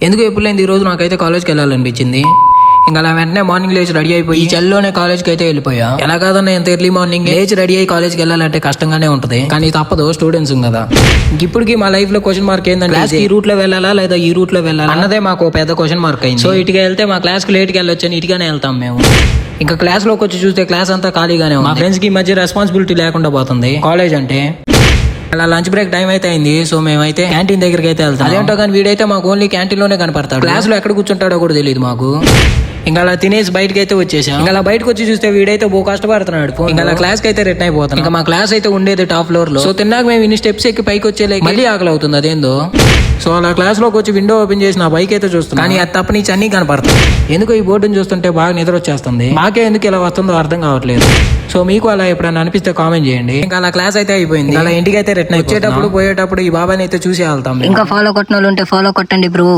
ఎందుకు ఎప్పుడు లేని ఈ రోజు నాకైతే కాలేజ్కి వెళ్ళాలనిపించింది. ఇంకా అలా వెంటనే మార్నింగ్ లేచి రెడీ అయిపోయి ఈ చల్లోనే కాలేజ్కి అయితే వెళ్ళిపోయా. ఎలా కాదన్నా ఎంత ఎర్లీ మార్నింగ్ లేచి రెడీ అయ్యి కాలేజ్కి వెళ్ళాలంటే కష్టంగానే ఉంటది, కానీ తప్పదు, స్టూడెంట్స్ కదా. ఇప్పటికి మా లైఫ్ లో క్వశ్చన్ మార్క్ ఏంటంటే ఈ రూట్ లో వెళ్ళాలా లేదా ఈ రూట్ లో వెళ్ళాలా అన్నదే మాకు పెద్ద క్వశ్చన్ మార్క్ అయింది. సో ఇటుగా వెళ్తే మా క్లాస్ కి లేట్కి వెళ్ళొచ్చని ఇటుగానే వెళ్తాం మేము. ఇంకా క్లాస్ లోకి వచ్చి చూస్తే క్లాస్ అంతా ఖాళీగానే ఉంది. మా ఫ్రెండ్స్ కి మధ్య రెస్పాన్సిబిలిటీ లేకుండా పోతుంది కాలేజ్ అంటే. అలా లంచ్ బ్రేక్ టైం అయితే అయింది. సో మేమైతే క్యాంటీన్ దగ్గరికి అయితే వెళ్తాం. అదేంటో కానీ వీడైతే మాకు ఓన్లీ క్యాంటీన్ లోనే కనపడతాడు, క్లాస్ లో ఎక్కడ కూర్చుంటాడో కూడా తెలియదు మాకు. ఇంకా అలా తినేసి బయటకి అయితే వచ్చేసాం. ఇంకా అలా బయటకు వచ్చి చూస్తే వీడైతే బో కష్టపడుతున్నాడు. ఇంకా అలా క్లాస్ కి అయితే రిటర్న్ అయిపోతాం. ఇంకా మా క్లాస్ అయితే ఉండేది టాప్ ఫ్లోర్ లో. సో తిన్నాక మేము ఇన్ని స్టెప్స్ ఎక్కి పైకి వచ్చేలేక మళ్ళీ ఆకలి అవుతుంది అదేందో. సో అలా క్లాస్ లోకి వచ్చి విండో ఓపెన్ చేసి నా బైక్ అయితే చూస్తున్నాను, కానీ అది తప్ప నుంచి అన్ని కనపడుతుంది. ఎందుకు ఈ బోర్డుని చూస్తుంటే బాగా నిద్ర వచ్చేస్తుంది, మాకే ఎందుకు ఇలా వస్తుందో అర్థం కావట్లేదు. సో మీకు అలా ఎప్పుడైనా అనిపిస్తే కామెంట్ చేయండి. ఇంకా అలా క్లాస్ అయితే అయిపోయింది. అలా ఇంటికి అయితే రిటర్న్ వచ్చేటప్పుడు పోయేటప్పుడు ఈ బాబాని అయితే చూసి వెళ్తాం. ఇంకా ఫాలో కొట్టిన వాళ్ళు ఉంటే ఫాలో కొట్టండి బ్రో.